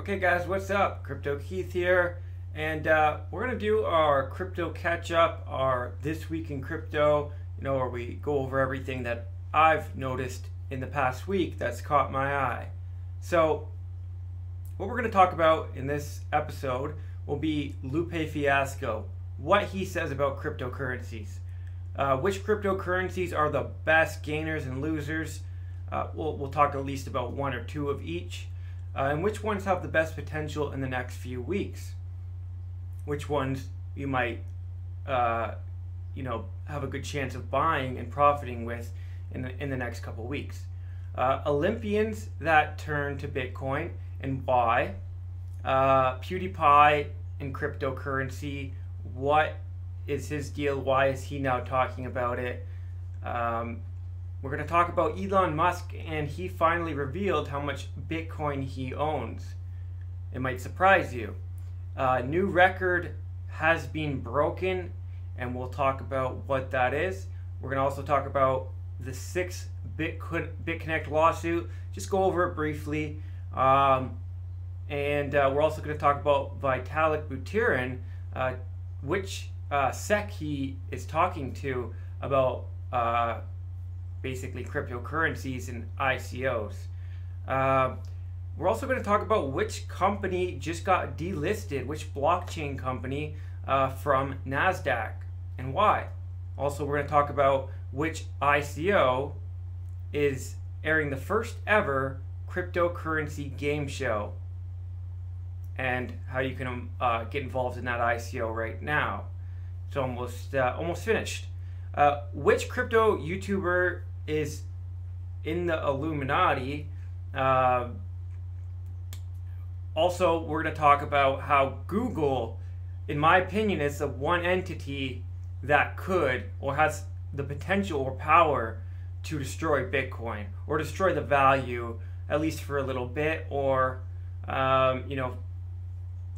Okay guys, what's up? Crypto Keith here, and we're gonna do our crypto catch up, our This Week in Crypto, where we go over everything that I've noticed in the past week that's caught my eye. So what we're gonna talk about in this episode will be Lupe Fiasco, what he says about cryptocurrencies, which cryptocurrencies are the best gainers and losers. We'll talk at least about one or two of each. And which ones have the best potential in the next few weeks? Which ones you might, have a good chance of buying and profiting with in the next couple weeks? Olympians that turn to Bitcoin and why? PewDiePie and cryptocurrency. What is his deal? Why is he now talking about it? We're going to talk about Elon Musk, and he finally revealed how much Bitcoin he owns. It might surprise you. New record has been broken, and we'll talk about what that is. We're going to also talk about the 6th BitConnect lawsuit, just go over it briefly. And we're also going to talk about Vitalik Buterin, which SEC he is talking to about basically cryptocurrencies and ICOs. We're also going to talk about which company just got delisted, which blockchain company from NASDAQ, and why. Also, we're going to talk about which ICO is airing the first ever cryptocurrency game show, and how you can get involved in that ICO right now. It's almost finished. Which crypto YouTuber is in the Illuminati? Also, we're going to talk about how Google, in my opinion, is the one entity that could or has the potential or power to destroy Bitcoin, or destroy the value, at least for a little bit, or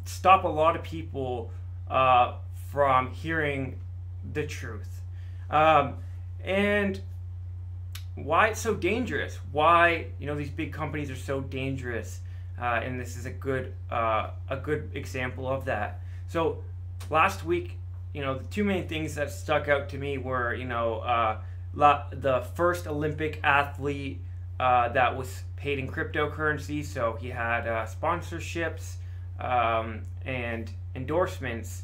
stop a lot of people from hearing the truth. And why it's so dangerous, why these big companies are so dangerous, and this is a good example of that. So last week, the two main things that stuck out to me were the first Olympic athlete that was paid in cryptocurrency. So he had sponsorships and endorsements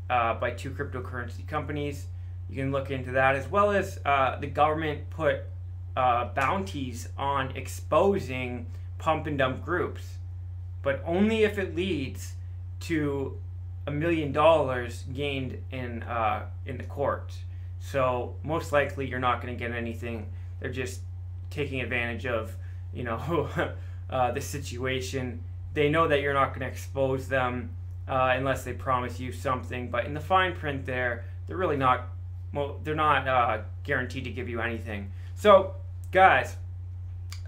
by two cryptocurrency companies. You can look into that, as well as the government put bounties on exposing pump and dump groups, but only if it leads to $1 million gained in the court. So most likely you're not going to get anything. They're just taking advantage of the situation. They know that you're not going to expose them unless they promise you something. But in the fine print, they're really not. Well, they're not guaranteed to give you anything. So, guys,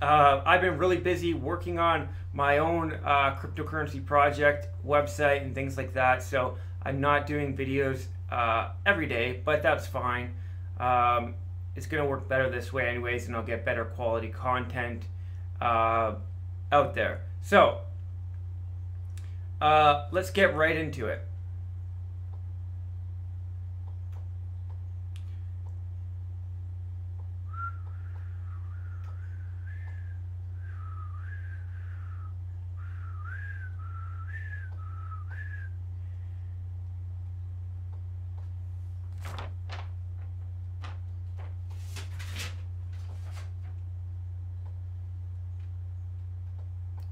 I've been really busy working on my own cryptocurrency project, website, and things like that. So I'm not doing videos every day, but that's fine. It's going to work better this way anyways, and I'll get better quality content out there. So let's get right into it.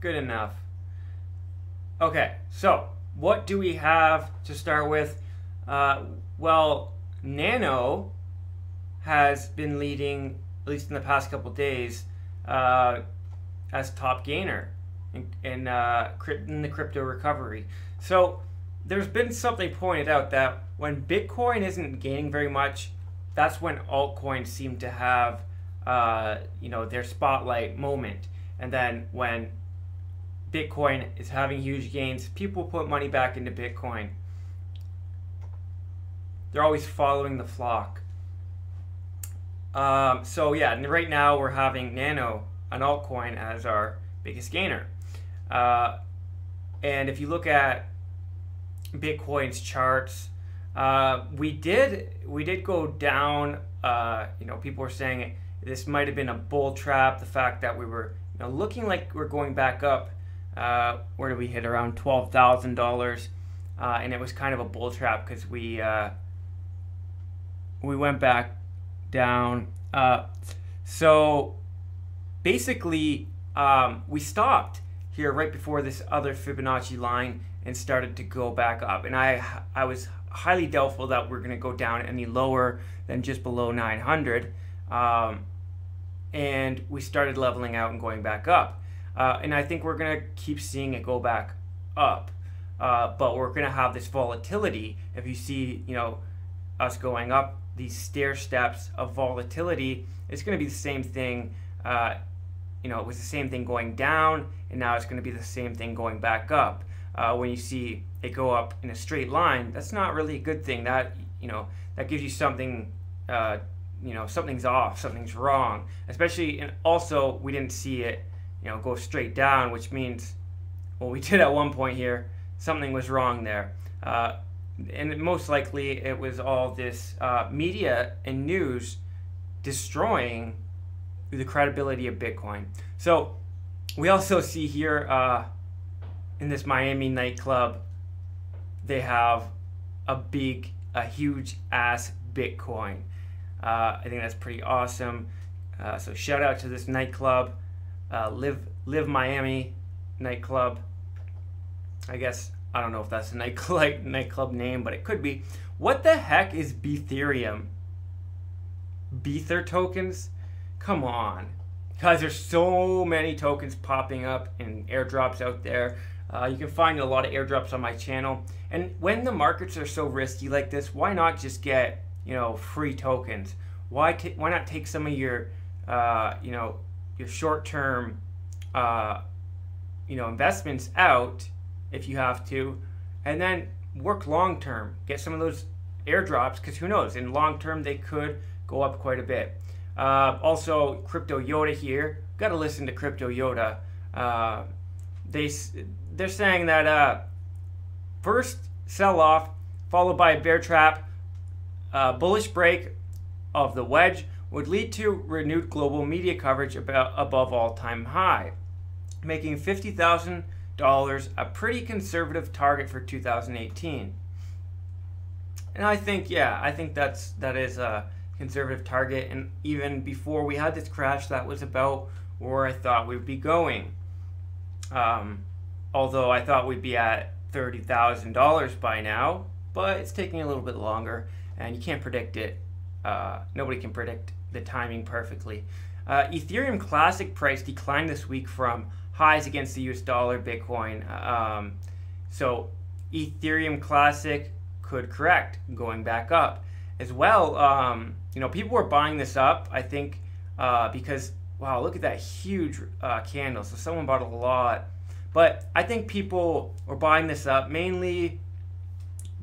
Good enough. Okay, so what do we have to start with? Well, Nano has been leading, at least in the past couple days, as top gainer in the crypto recovery. So there's been something pointed out that when Bitcoin isn't gaining very much, that's when altcoins seem to have their spotlight moment. And then when Bitcoin is having huge gains, people put money back into Bitcoin. They're always following the flock. So yeah, and right now we're having Nano, an altcoin, as our biggest gainer. And if you look at Bitcoin's charts, we did go down. You know, people were saying this might have been a bull trap. The fact that we were, you know, looking like we're going back up. Where did we hit? Around $12,000, and it was kind of a bull trap because we went back down. So basically, we stopped here right before this other Fibonacci line and started to go back up. And I was highly doubtful that we're going to go down any lower than just below 900. And we started leveling out and going back up. And I think we're going to keep seeing it go back up. But we're going to have this volatility. If you see, you know, us going up, these stair steps of volatility, it's going to be the same thing. You know, it was the same thing going down, and now it's going to be the same thing going back up. When you see it go up in a straight line, that's not really a good thing. That, you know, that gives you something, you know, something's off, something's wrong. Especially, and also we didn't see it, you know, go straight down, which means, well, we did at one point here, something was wrong there. And most likely it was all this media and news destroying the credibility of Bitcoin. So we also see here in this Miami nightclub, they have a huge ass Bitcoin. I think that's pretty awesome. So shout out to this nightclub, Live Miami nightclub. I guess, I don't know if that's a nightclub name, but it could be. What the heck is Bethereum? Bether tokens? Come on. Guys, there's so many tokens popping up and airdrops out there. You can find a lot of airdrops on my channel. And when the markets are so risky like this, why not just get, you know, free tokens? Why not take some of your, you know, your short-term, you know, investments out if you have to, and then work long-term. Get some of those airdrops, because who knows? In long-term, they could go up quite a bit. Also, Crypto Yoda here. Got to listen to Crypto Yoda. They're saying that first sell-off, followed by a bear trap, bullish break of the wedge would lead to renewed global media coverage above all-time high, making $50,000 a pretty conservative target for 2018. And I think, yeah, I think that is a conservative target. And even before we had this crash, that was about where I thought we'd be going. Although I thought we'd be at $30,000 by now, but it's taking a little bit longer, and you can't predict it. Nobody can predict the timing perfectly. Ethereum Classic price declined this week from highs against the US dollar, Bitcoin. So Ethereum Classic could correct, going back up. As well, you know, people were buying this up, I think, because, wow, look at that huge candle. So someone bought a lot. But I think people were buying this up mainly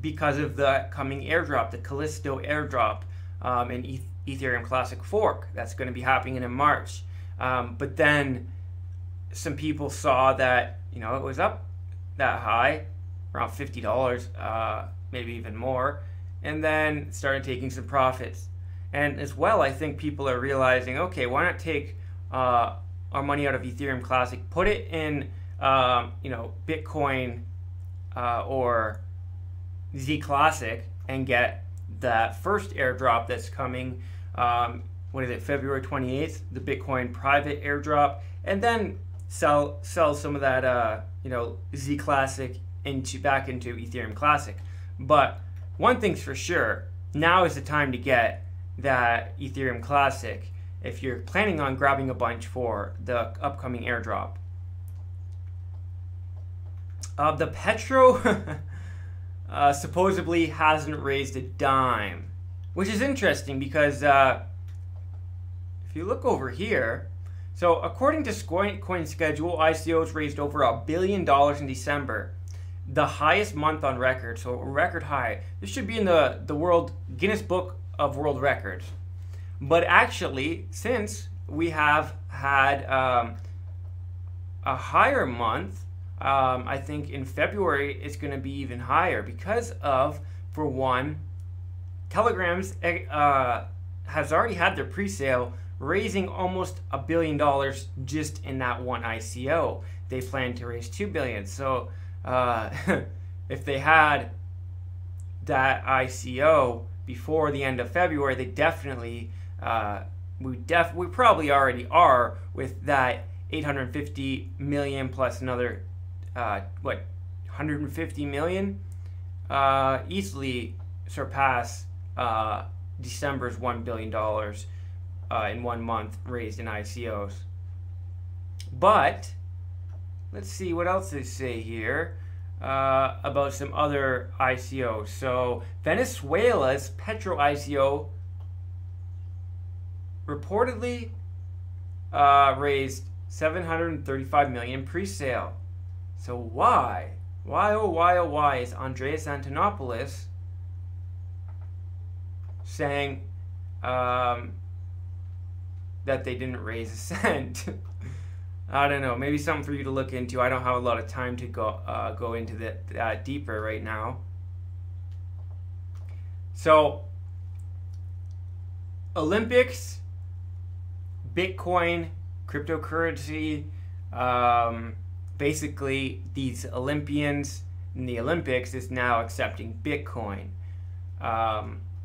because of the coming airdrop, the Callisto airdrop, and Ethereum Classic fork that's going to be happening in March. But then some people saw that, you know, it was up that high, around $50, maybe even more, and then started taking some profits. And as well, I think people are realizing, okay, why not take our money out of Ethereum Classic, put it in, you know, Bitcoin or Z Classic, and get that first airdrop that's coming. What is it, February 28th, the Bitcoin private airdrop, and then sell some of that, you know, Z Classic back into Ethereum Classic. But one thing's for sure, now is the time to get that Ethereum Classic if you're planning on grabbing a bunch for the upcoming airdrop. The Petro supposedly hasn't raised a dime, which is interesting because if you look over here, so according to Coin Schedule, ICOs raised over $1 billion in December, the highest month on record, so a record high. This should be in the World Guinness Book of World Records. But actually, since we have had a higher month I think in February it's going to be even higher because of, for one, Telegram's has already had their pre-sale, raising almost $1 billion just in that one ICO. They plan to raise $2 billion. So if they had that ICO before the end of February, they definitely we probably already are with that 850 million plus another 150 million, easily surpass December's $1 billion in 1 month raised in ICOs. But let's see what else they say here about some other ICOs. So Venezuela's Petro ICO reportedly raised 735 million pre-sale. So why is Andreas Antonopoulos saying that they didn't raise a cent? I don't know. Maybe something for you to look into. I don't have a lot of time to go into that deeper right now. So, Olympics, Bitcoin, cryptocurrency. Basically, these Olympians in the Olympics is now accepting Bitcoin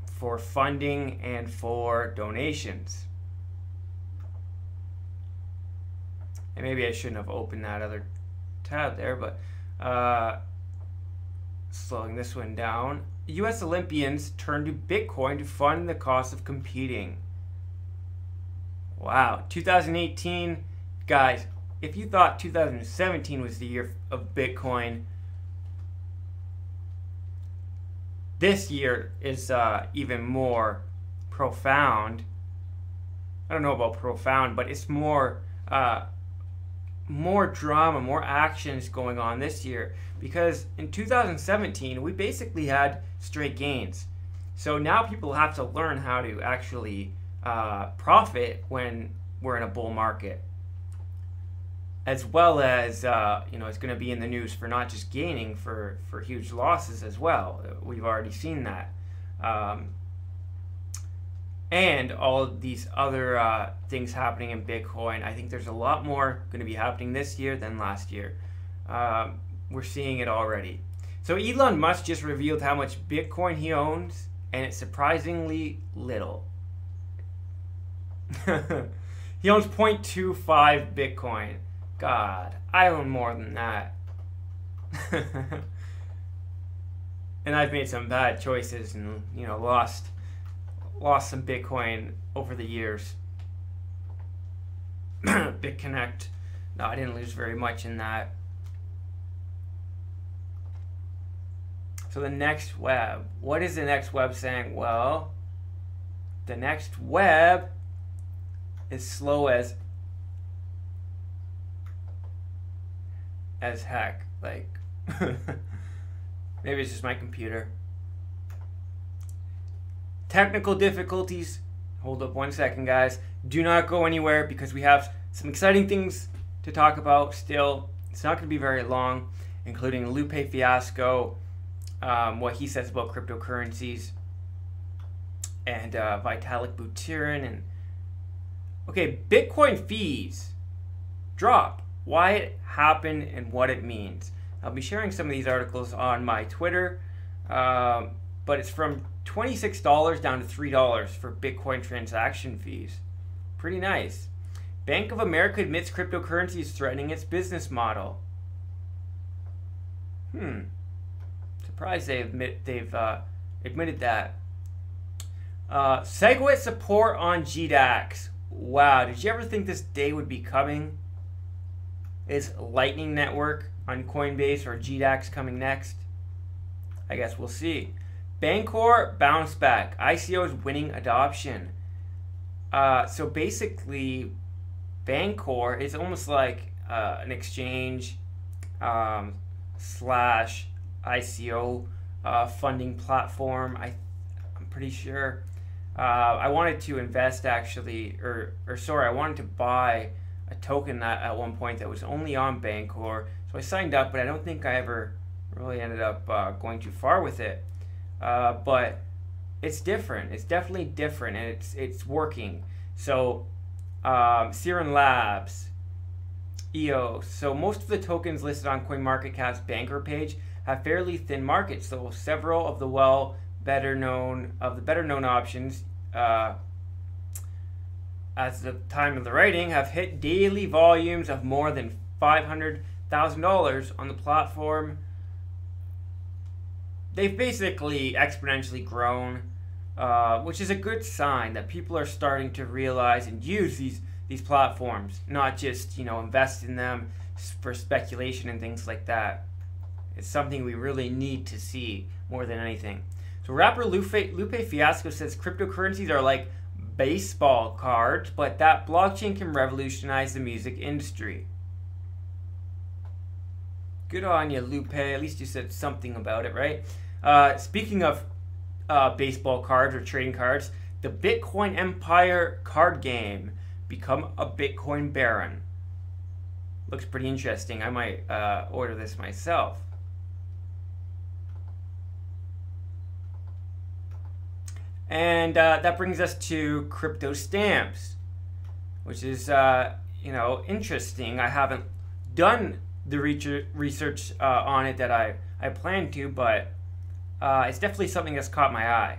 for funding and for donations. And maybe I shouldn't have opened that other tab there, but slowing this one down. U.S. Olympians turn to Bitcoin to fund the cost of competing. Wow, 2018, guys, if you thought 2017 was the year of Bitcoin, this year is even more profound. I don't know about profound, but it's more drama, more actions going on this year, because in 2017 we basically had straight gains. So now people have to learn how to actually profit when we're in a bull market, as well as it's going to be in the news for not just gaining, for huge losses as well. We've already seen that. And all of these other things happening in Bitcoin. I think there's a lot more going to be happening this year than last year. We're seeing it already. So Elon Musk just revealed how much Bitcoin he owns, and it's surprisingly little. He owns 0.25 Bitcoin. God, I own more than that. And I've made some bad choices and, lost some Bitcoin over the years. BitConnect. No, I didn't lose very much in that. So the next web. What is the next web saying? Well, the next web is slow as heck. Like, maybe it's just my computer. Technical difficulties. Hold up 1 second, guys. Do not go anywhere, because we have some exciting things to talk about still. It's not going to be very long, including Lupe Fiasco, what he says about cryptocurrencies, and Vitalik Buterin. And okay, Bitcoin fees drop. Why it happened and what it means. I'll be sharing some of these articles on my Twitter, but it's from $26 down to $3 for Bitcoin transaction fees. Pretty nice. Bank of America admits cryptocurrency is threatening its business model. Surprised they've admitted that. SegWit support on GDAX. Wow, did you ever think this day would be coming? Is Lightning Network on Coinbase or GDAX coming next? I guess we'll see. Bancor bounce back. ICO is winning adoption. So basically, Bancor is almost like an exchange slash ICO funding platform. I'm pretty sure. I wanted to invest actually, or sorry, I wanted to buy a token that at one point that was only on Bancor. So I signed up, but I don't think I ever really ended up going too far with it. But it's different. It's definitely different, and it's working. So Siren Labs, EOS. So most of the tokens listed on CoinMarketCap's banker page have fairly thin markets. So several of the better known options, as the time of the writing, have hit daily volumes of more than $500,000 on the platform. They've basically exponentially grown, which is a good sign that people are starting to realize and use these platforms, not just invest in them for speculation and things like that. It's something we really need to see more than anything. So rapper Lupe Fiasco says cryptocurrencies are like baseball cards, but that blockchain can revolutionize the music industry. Good on you, Lupe. At least you said something about it, right? Speaking of baseball cards or trading cards, the Bitcoin Empire card game, Become a Bitcoin Baron. Looks pretty interesting. I might order this myself. And that brings us to crypto stamps, which is interesting. I haven't done the research on it that I plan to, but it's definitely something that's caught my eye.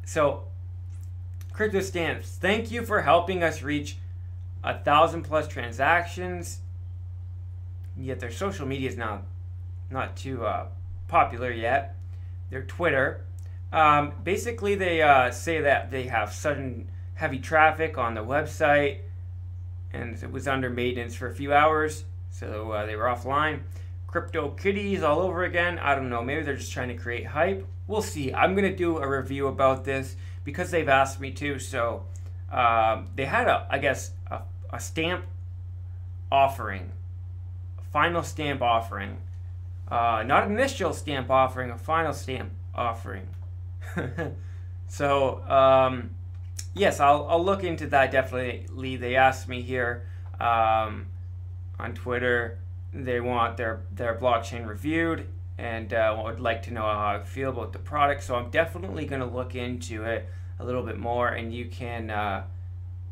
So crypto stamps, thank you for helping us reach 1,000+ transactions. Yet their social media is not too popular yet. Their Twitter, basically they say that they have sudden heavy traffic on the website, and it was under maintenance for a few hours, so they were offline. Crypto kitties all over again. I don't know, maybe they're just trying to create hype. We'll see. I'm gonna do a review about this because they've asked me to. So they had a stamp offering, a final stamp offering. Not an initial stamp offering, a final stamp offering. So, yes, I'll look into that definitely. They asked me here on Twitter, they want their blockchain reviewed and would like to know how I feel about the product. So I'm definitely going to look into it a little bit more, and you can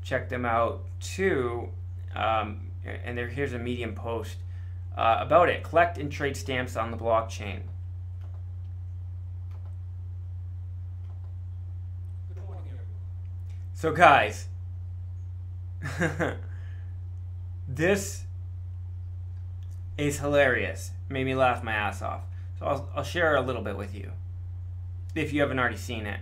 check them out too. And here's a Medium post about it. Collect and trade stamps on the blockchain. So guys, this is hilarious. Made me laugh my ass off. So I'll share a little bit with you if you haven't already seen it.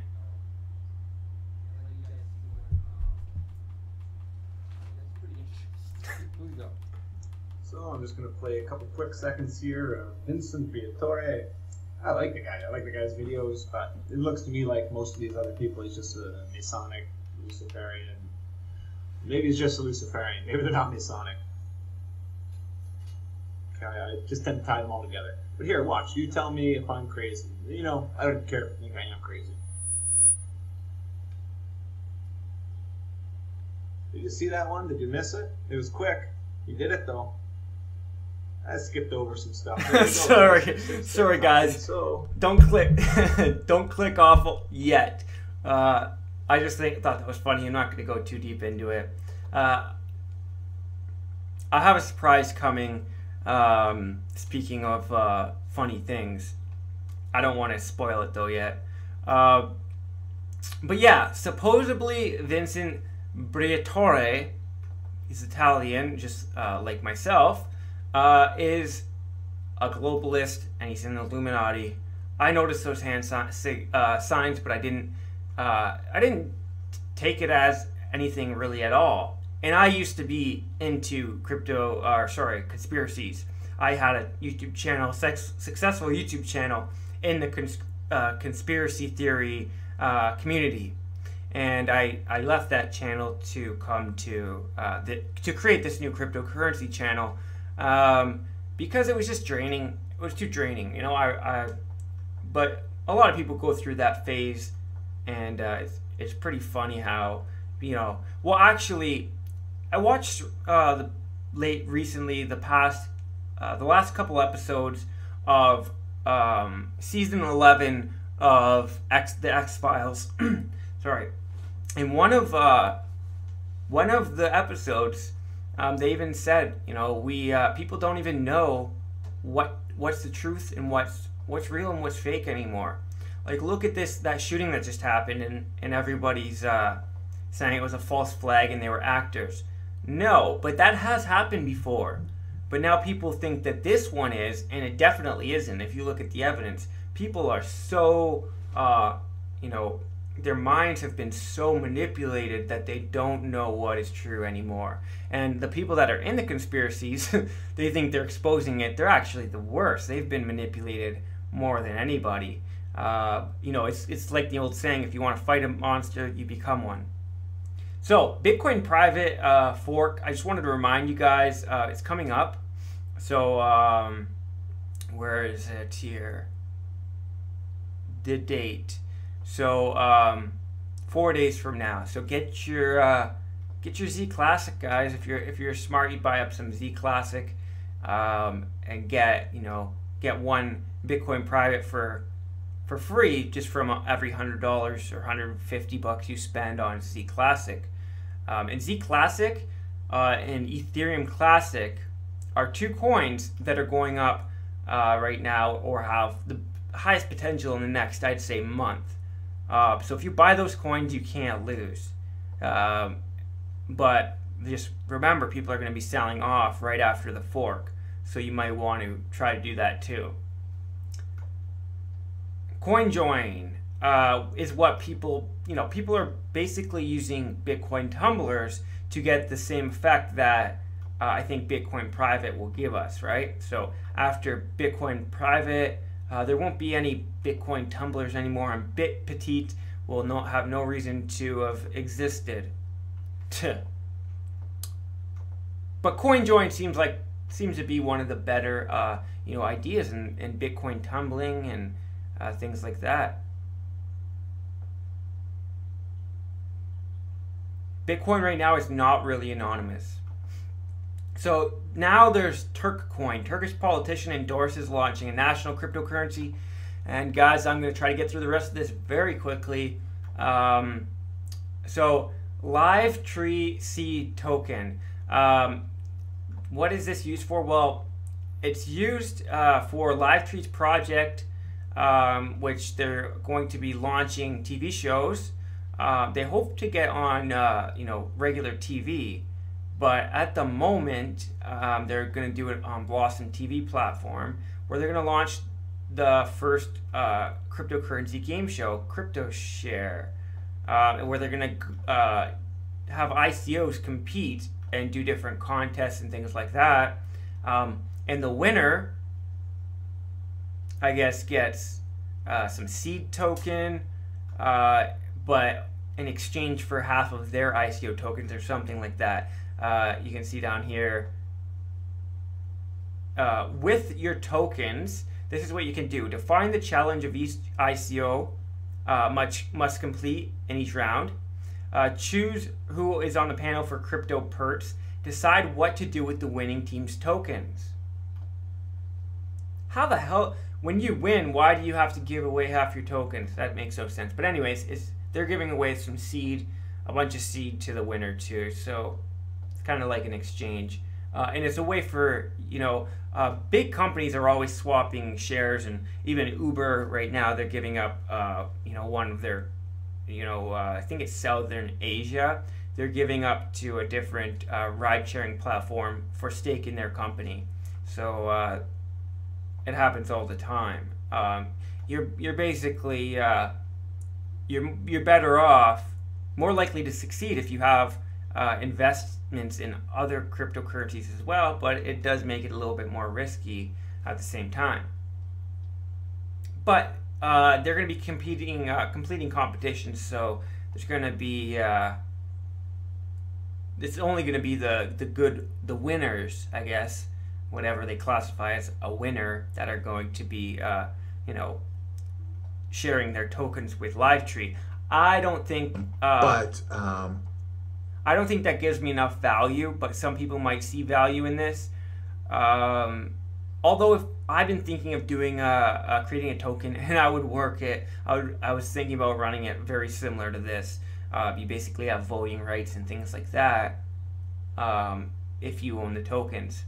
So I'm just going to play a couple quick seconds here of Vincent Viatore. I like the guy. I like the guy's videos, but it looks to me like most of these other people, he's just a Masonic Luciferian. Maybe he's just a Luciferian. Maybe they're not Masonic. Okay, I just tend to tie them all together. But here, watch. You tell me if I'm crazy. I don't care if you think I am crazy. Did you see that one? Did you miss it? It was quick. You did it, though. I skipped over some stuff. Sorry, guys. So don't click off yet. I just thought that was funny. I'm not going to go too deep into it. I have a surprise coming. Speaking of funny things, I don't want to spoil it though yet. But yeah, supposedly Vincent Briatore, he's Italian, just like myself, is a globalist, and he's in the Illuminati. I noticed those hand signs, but I didn't take it as anything really at all. And I used to be into conspiracies. I had a YouTube channel, successful YouTube channel in the conspiracy theory community. And I left that channel to come to create this new cryptocurrency channel because it was just draining. It was too draining, but a lot of people go through that phase, and it's pretty funny how well, actually, I watched recently the last couple episodes of season 11 of the X-Files. Sorry. In one of the episodes, they even said, we people don't even know what's the truth and what's real and what's fake anymore. Like, look at that shooting that just happened, and everybody's saying it was a false flag and they were actors. No, but that has happened before. But now people think that this one is, and it definitely isn't. If you look at the evidence, people are so, their minds have been so manipulated that they don't know what is true anymore. And the people that are in the conspiracies, they think they're exposing it. They're actually the worst. They've been manipulated more than anybody. It's like the old saying, if you want to fight a monster, you become one. So, Bitcoin private fork, I just wanted to remind you guys, it's coming up. So, where is it here? The date. So, 4 days from now. So get your Z Classic, guys. If you're smart, you buy up some Z Classic, and get one Bitcoin private for free, just from every $100 or $150 you spend on Z Classic. And Z Classic and Ethereum Classic are two coins that are going up right now, or have the highest potential in the next, I'd say, month. So if you buy those coins, you can't lose. But just remember, people are going to be selling off right after the fork, so you might want to try to do that too. CoinJoin is what people are basically using Bitcoin tumblers to get the same effect that I think Bitcoin private will give us, right? So after Bitcoin private, there won't be any Bitcoin tumblers anymore, and BitPetite will not have no reason to have existed. But CoinJoin seems to be one of the better ideas in Bitcoin tumbling and things like that. Bitcoin right now is not really anonymous. So now there's Turkcoin. Turkish politician endorses launching a national cryptocurrency. And guys, I'm going to try to get through the rest of this very quickly. So LiveTree C token. What is this used for? Well, it's used for LiveTree's project, which they're going to be launching TV shows. They hope to get on regular TV. But at the moment, they're going to do it on Blossom TV platform, where they're going to launch the first cryptocurrency game show, CryptoShare, where they're going to have ICOs compete and do different contests and things like that. And the winner, I guess, gets some seed token, but in exchange for half of their ICO tokens or something like that. You can see down here, with your tokens, this is what you can do. Define the challenge of each ICO must complete in each round. Choose who is on the panel for crypto perks. Decide what to do with the winning team's tokens. How the hell, when you win, why do you have to give away half your tokens? That makes no sense. But anyways, they're giving away some seed, a bunch of seed to the winner too. So kind of like an exchange, and it's a way for big companies are always swapping shares, and even Uber right now, they're giving up one of their I think it's Southern Asia, they're giving up to a different ride sharing platform for stake in their company. So it happens all the time. You're basically you're better off, more likely to succeed if you have investments in other cryptocurrencies as well, but it does make it a little bit more risky at the same time. But they're going to be completing competitions, so there's going to be it's only going to be the winners, I guess, whatever they classify as a winner, that are going to be sharing their tokens with LiveTree. I don't think I don't think that gives me enough value, but some people might see value in this. Although if I've been thinking of doing creating a token and I would work it, I was thinking about running it very similar to this. You basically have voting rights and things like that if you own the tokens.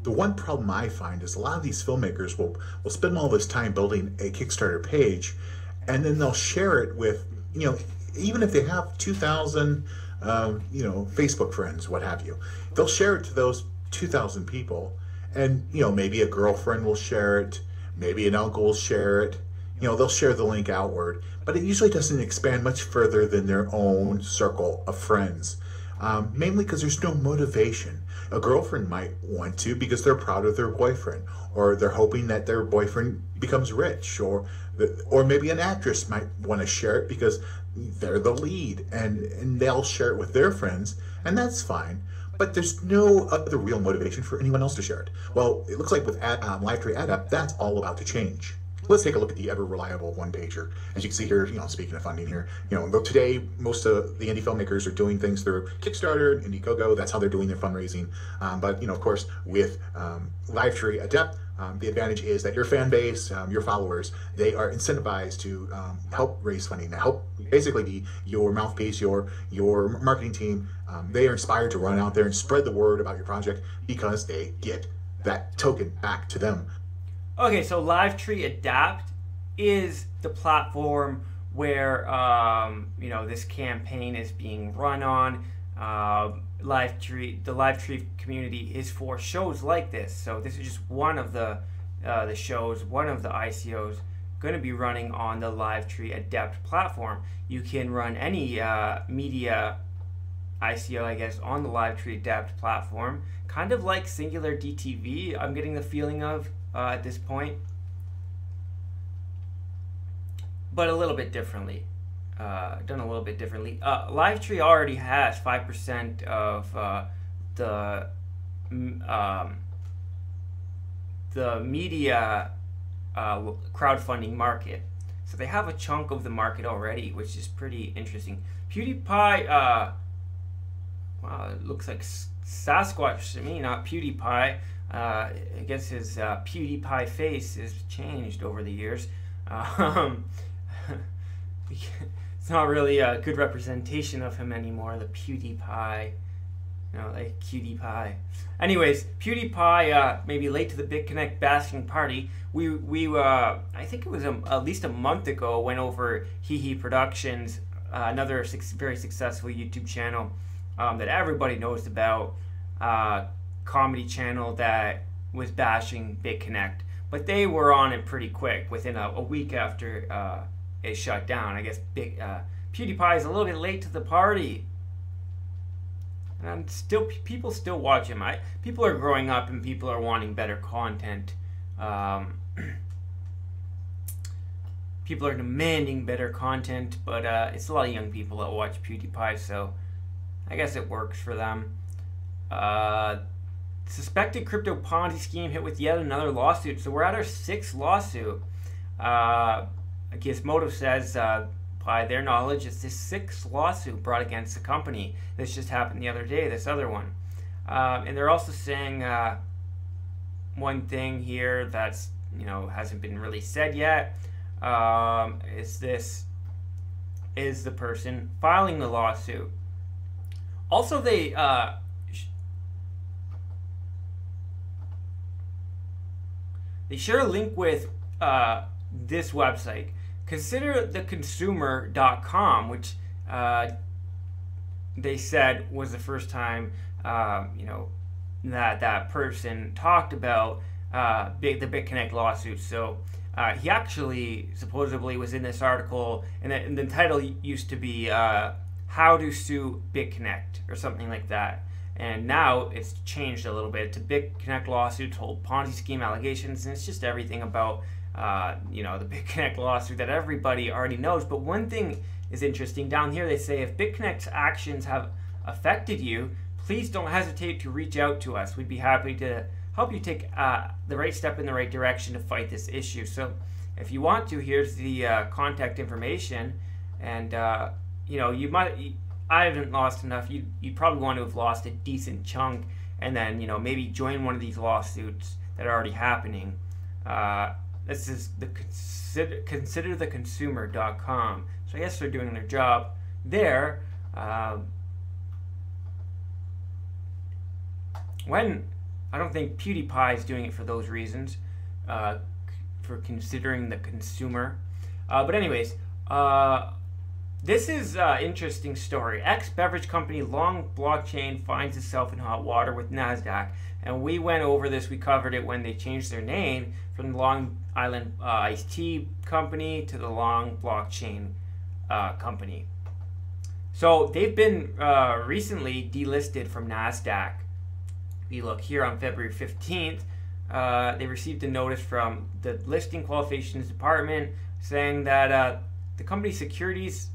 The one problem I find is a lot of these filmmakers will spend all this time building a Kickstarter page, and then they'll share it with, even if they have 2,000, Facebook friends, what have you, they'll share it to those 2,000 people, and, maybe a girlfriend will share it, maybe an uncle will share it, they'll share the link outward, but it usually doesn't expand much further than their own circle of friends, mainly because there's no motivation. A girlfriend might want to because they're proud of their boyfriend, or they're hoping that their boyfriend becomes rich, or maybe an actress might want to share it because they're the lead, and they'll share it with their friends, and that's fine. But there's no other real motivation for anyone else to share it. Well, it looks like with Livetree AdApp, that's all about to change. Let's take a look at the ever-reliable one-pager. As you can see here, speaking of funding here, today most of the indie filmmakers are doing things through Kickstarter, Indiegogo. That's how they're doing their fundraising. But of course, with Livetree AdApp, the advantage is that your fan base, your followers, they are incentivized to help raise funding, to help basically be your mouthpiece, your marketing team. They are inspired to run out there and spread the word about your project because they get that token back to them. Okay, so Livetree Adapt is the platform where this campaign is being run on. The Livetree community is for shows like this. So this is just one of the shows, one of the ICOs going to be running on the Livetree Adapt platform. You can run any media ICO, I guess, on the Livetree Adapt platform, kind of like Singular DTV. I'm getting the feeling of. At this point, but a little bit differently, done a little bit differently. Livetree already has 5% of the media crowdfunding market, so they have a chunk of the market already, which is pretty interesting. PewDiePie, wow, it looks like Sasquatch to me, not PewDiePie. I guess his PewDiePie face has changed over the years. It's not really a good representation of him anymore, the PewDiePie. Like cutie pie. Anyways, PewDiePie maybe late to the BitConnect bashing party. We I think it was at least a month ago, went over Hee Productions, another very successful YouTube channel that everybody knows about. Comedy channel that was bashing BitConnect, but they were on it pretty quick within a week after it shut down. I guess PewDiePie is a little bit late to the party, and people still watch him. People are growing up and people are wanting better content. People are demanding better content, but it's a lot of young people that watch PewDiePie, so I guess it works for them. Suspected crypto Ponzi scheme hit with yet another lawsuit. So we're at our 6th lawsuit. Gizmodo says, by their knowledge, it's the 6th lawsuit brought against the company. This just happened the other day, this other one. And they're also saying one thing here that's, hasn't been really said yet. Is the person filing the lawsuit. Also, they share a link with this website, considertheconsumer.com, which they said was the first time that person talked about the BitConnect lawsuit. So he actually supposedly was in this article, and the title used to be How to Sue BitConnect or something like that. And now it's changed a little bit to BitConnect lawsuits, hold Ponzi scheme allegations, and it's just everything about the BitConnect lawsuit that everybody already knows. But one thing is interesting. Down here they say, if BitConnect's actions have affected you, please don't hesitate to reach out to us. We'd be happy to help you take the right step in the right direction to fight this issue. So if you want to, here's the contact information. and you know, I haven't lost enough. You probably want to have lost a decent chunk, and then, you know, maybe join one of these lawsuits that are already happening. This is the considertheconsumer.com. So I guess they're doing their job there. When I don't think PewDiePie is doing it for those reasons, for considering the consumer. But anyways, this is an interesting story. Ex-beverage company Long Blockchain finds itself in hot water with NASDAQ. And we went over this, we covered it when they changed their name from the Long Island Iced Tea Company to the Long Blockchain Company. So they've been recently delisted from NASDAQ. If you look here on February 15th, they received a notice from the Listing Qualifications Department saying that the company's securities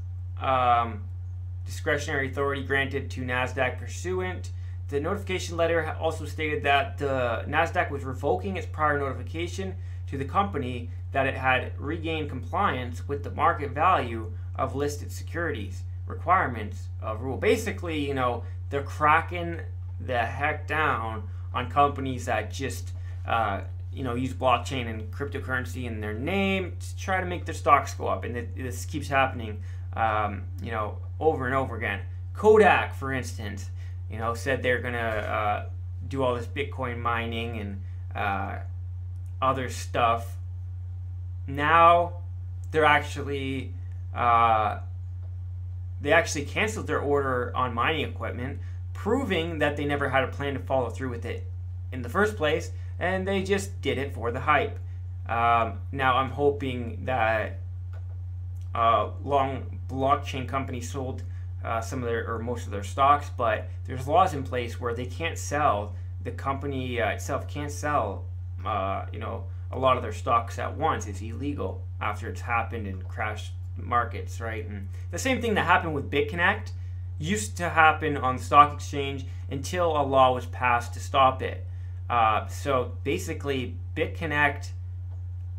discretionary authority granted to NASDAQ pursuant. The notification letter also stated that the NASDAQ was revoking its prior notification to the company that it had regained compliance with the market value of listed securities requirements of rule. Basically, you know, they're cracking the heck down on companies that just you know, use blockchain and cryptocurrency in their name to try to make their stocks go up. And this keeps happening, you know, over and over again. Kodak, for instance, you know, said they're gonna do all this Bitcoin mining and other stuff. Now they're actually they actually canceled their order on mining equipment, proving that they never had a plan to follow through with it in the first place, and they just did it for the hype. Now I'm hoping that Long Blockchain Company sold some of their, or most of their stocks, but there's laws in place where they can't sell, the company itself can't sell you know, a lot of their stocks at once. It's illegal after it's happened and crashed markets, right? And the same thing that happened with BitConnect used to happen on the stock exchange until a law was passed to stop it. So basically, BitConnect,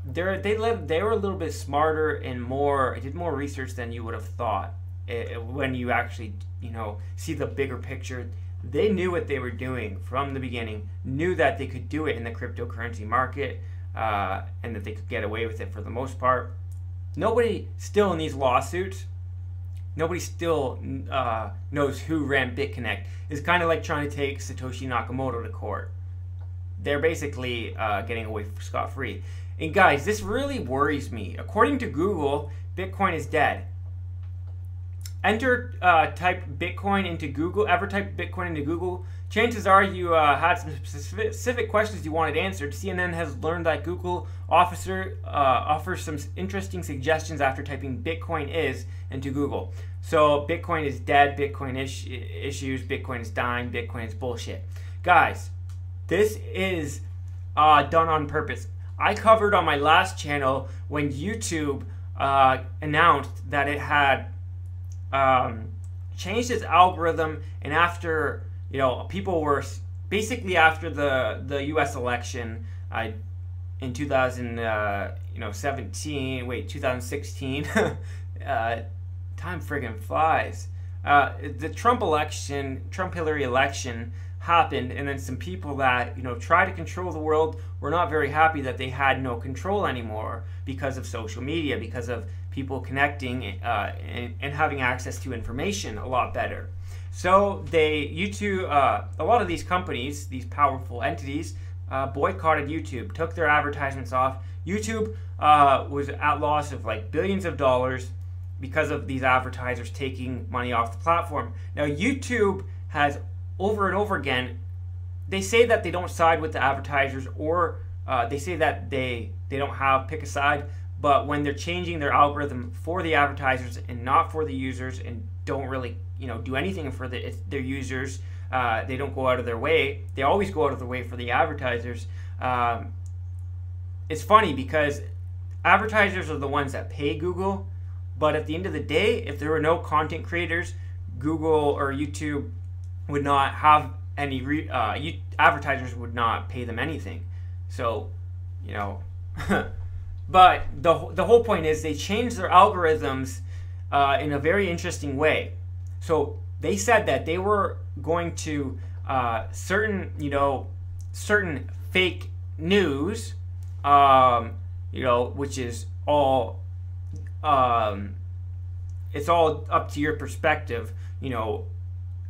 they were a little bit smarter and did more research than you would have thought. When you actually, you know, see the bigger picture, they knew what they were doing from the beginning, knew that they could do it in the cryptocurrency market, and that they could get away with it for the most part. Nobody still in these lawsuits, nobody still knows who ran BitConnect. It's kind of like trying to take Satoshi Nakamoto to court. They're basically getting away scot-free. And guys, this really worries me. According to Google, Bitcoin is dead. Type Bitcoin into Google, type Bitcoin into Google. Chances are you had some specific questions you wanted answered. CNN has learned that Google offers some interesting suggestions after typing Bitcoin is into Google. So Bitcoin is dead, Bitcoin issues, Bitcoin is dying, Bitcoin is bullshit. Guys, this is done on purpose. I covered on my last channel when YouTube announced that it had changed its algorithm, and after, you know, people were basically after the U.S. election in 2016. Time friggin' flies. The Trump-Hillary election happened, and then some people that, you know, try to control the world were not very happy that they had no control anymore because of social media, because of people connecting and having access to information a lot better. So a lot of these companies, these powerful entities, boycotted YouTube, took their advertisements off. YouTube was at loss of like billions of dollars because of these advertisers taking money off the platform. Now YouTube has over and over again, they say that they don't side with the advertisers, or they say that they don't pick a side, but when they're changing their algorithm for the advertisers and not for the users, and don't really, you know, do anything for their users, they don't go out of their way. They always go out of their way for the advertisers. It's funny because advertisers are the ones that pay Google, but at the end of the day, if there were no content creators, Google or YouTube would not have any advertisers would not pay them anything. So, you know, but the whole point is they changed their algorithms in a very interesting way. So they said that they were going to certain fake news, which is all it's all up to your perspective.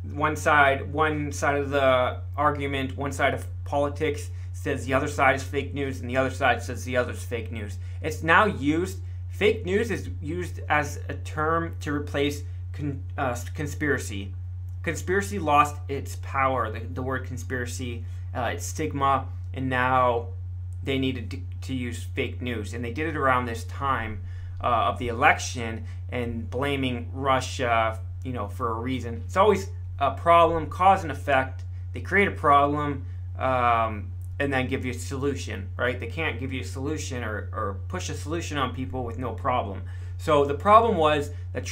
One side of the argument, one side of politics says the other side is fake news, and the other side says the other is fake news. It's now used. Fake news is used as a term to replace conspiracy. Conspiracy lost its power, the word conspiracy, its stigma, and now they needed to use fake news. And they did it around this time of the election and blaming Russia, for a reason. It's always a problem, cause and effect. They create a problem and then give you a solution, right? They can't give you a solution or push a solution on people with no problem. So the problem was that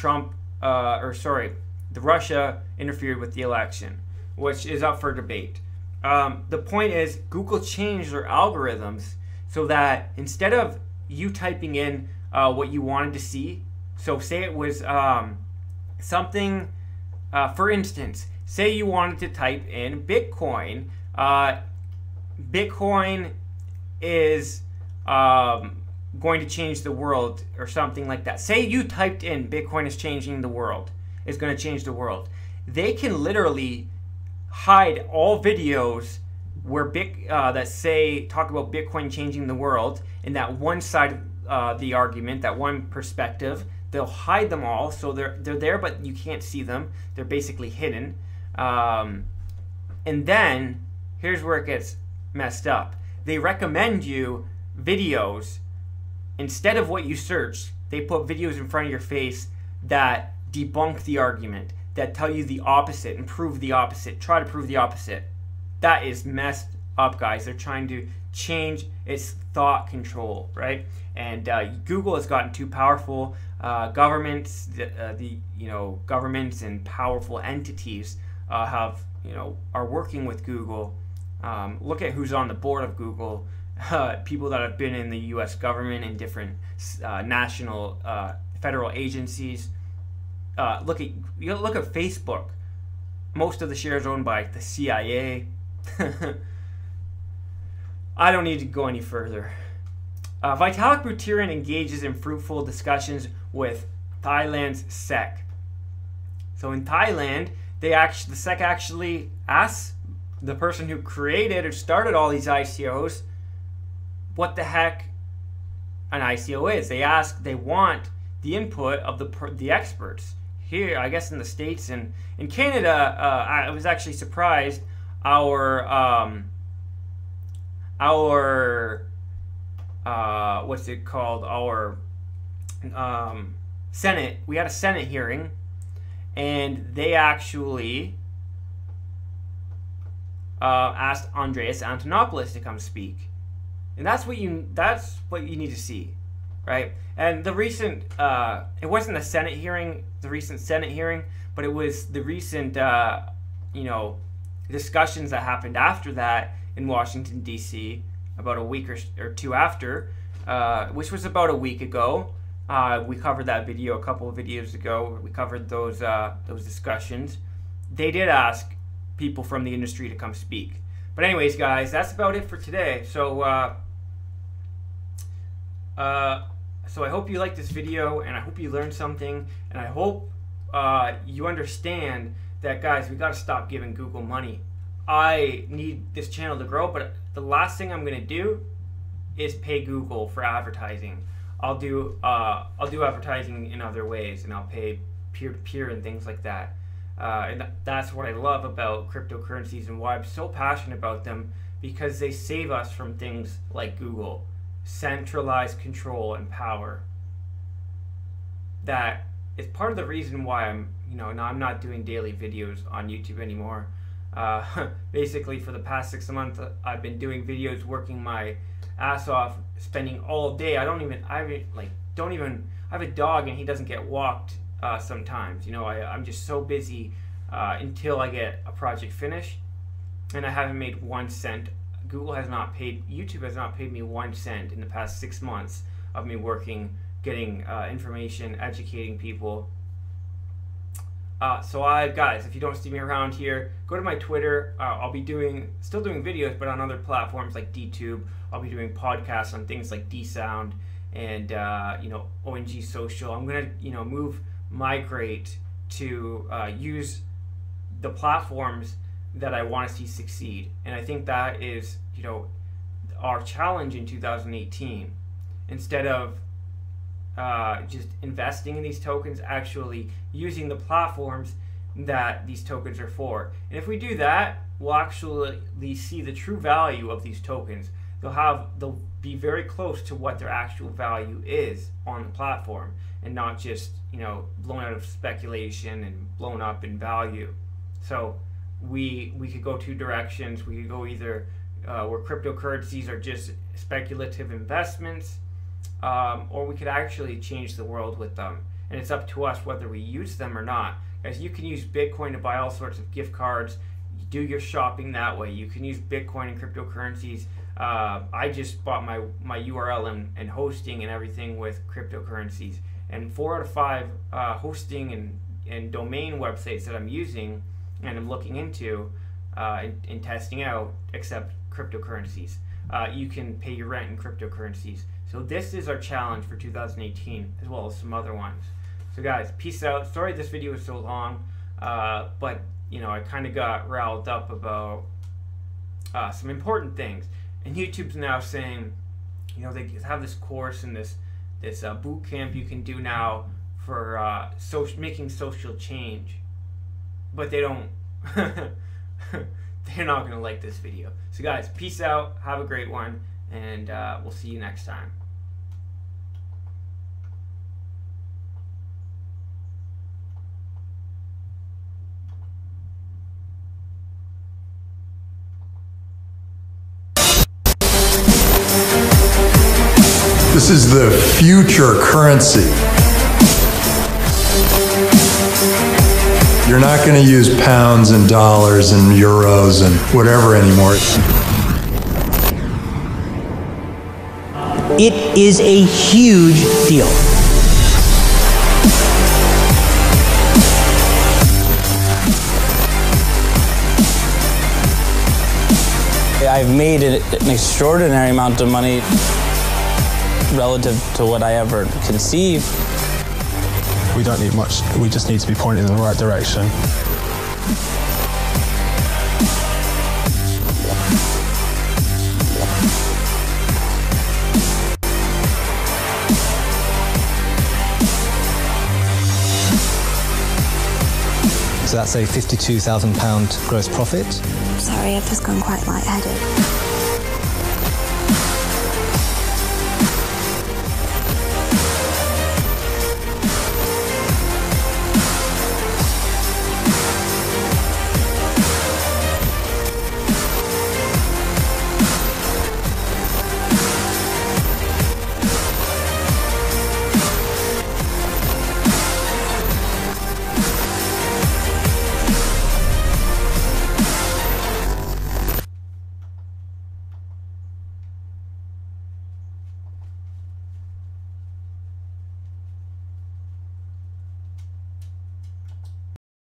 the Russia interfered with the election, which is up for debate. The point is, Google changed their algorithms so that instead of you typing in what you wanted to see, so say it was something, for instance, say you wanted to type in Bitcoin. Bitcoin is going to change the world, or something like that. Say you typed in Bitcoin is changing the world. It's going to change the world. They can literally hide all videos where that talk about Bitcoin changing the world in that one side of the argument, that one perspective. They'll hide them all, so they're there, but you can't see them. They're basically hidden. And then here's where it gets messed up. They recommend you videos instead of what you searched. They put videos in front of your face that debunk the argument, that tell you the opposite and prove the opposite. Try to prove the opposite. That is messed up, guys. They're trying to change its thought control, right? And Google has gotten too powerful. Governments, governments and powerful entities are working with Google. Look at who's on the board of Google. People that have been in the U.S. government and different national federal agencies. Look at Facebook. Most of the shares owned by the CIA. I don't need to go any further. Vitalik Buterin engages in fruitful discussions with Thailand's SEC. So in Thailand, the SEC actually asks the person who created or started all these ICOs what the heck an ICO is. They want the input of the experts. Here, I guess in the States and in Canada, I was actually surprised. Our what's it called? Our Senate. We had a Senate hearing, and they actually asked Andreas Antonopoulos to come speak, and that's what you need to see, right? And the recent it wasn't the Senate hearing, the recent Senate hearing, but it was the recent discussions that happened after that in Washington D.C. about a week or two after, which was about a week ago. We covered that video a couple of videos ago. We covered those discussions. They did ask people from the industry to come speak. But anyways, guys, that's about it for today. So I hope you liked this video, and I hope you learned something, and I hope you understand that, guys, we got to stop giving Google money. I need this channel to grow, but the last thing I'm going to do is pay Google for advertising. I'll do advertising in other ways, and I'll pay peer-to-peer and things like that. And that's what I love about cryptocurrencies and why I'm so passionate about them, because they save us from things like Google. Centralized control and power. That is part of the reason why I'm not doing daily videos on YouTube anymore. Basically, for the past 6 months, I've been doing videos, working my ass off, spending all day. I have a dog, and he doesn't get walked sometimes. I'm just so busy until I get a project finished, and I haven't made 1 cent. YouTube has not paid me 1 cent in the past 6 months of me working, getting information, educating people, So guys, if you don't see me around here, go to my Twitter. I'll be still doing videos, but on other platforms like DTube. I'll be doing podcasts on things like DSound and ONG Social. I'm gonna migrate to use the platforms that I want to see succeed, and I think that is our challenge in 2018. Instead of just investing in these tokens, actually using the platforms that these tokens are for. And if we do that, we'll actually see the true value of these tokens. They'll be very close to what their actual value is on the platform, and not just blown out of speculation and blown up in value. So we could go two directions. We could go either where cryptocurrencies are just speculative investments, or we could actually change the world with them. And it's up to us whether we use them or not. Guys, you can use Bitcoin to buy all sorts of gift cards. You do your shopping that way. You can use Bitcoin and cryptocurrencies. I just bought my URL and hosting and everything with cryptocurrencies. And 4 out of 5 hosting and domain websites that I'm using and I'm looking into and testing out accept cryptocurrencies. You can pay your rent in cryptocurrencies. So this is our challenge for 2018, as well as some other ones. So guys, peace out. Sorry this video was so long, but I kind of got riled up about some important things. And YouTube's now saying, they have this course and this boot camp you can do now for making social change, but they don't. They're not gonna like this video. So guys, peace out. Have a great one, and we'll see you next time. This is the future currency. You're not going to use pounds and dollars and euros and whatever anymore. It is a huge deal. I've made an extraordinary amount of money relative to what I ever conceived. We don't need much, we just need to be pointed in the right direction. So that's a £52,000 gross profit. Sorry, I've just gone quite lightheaded.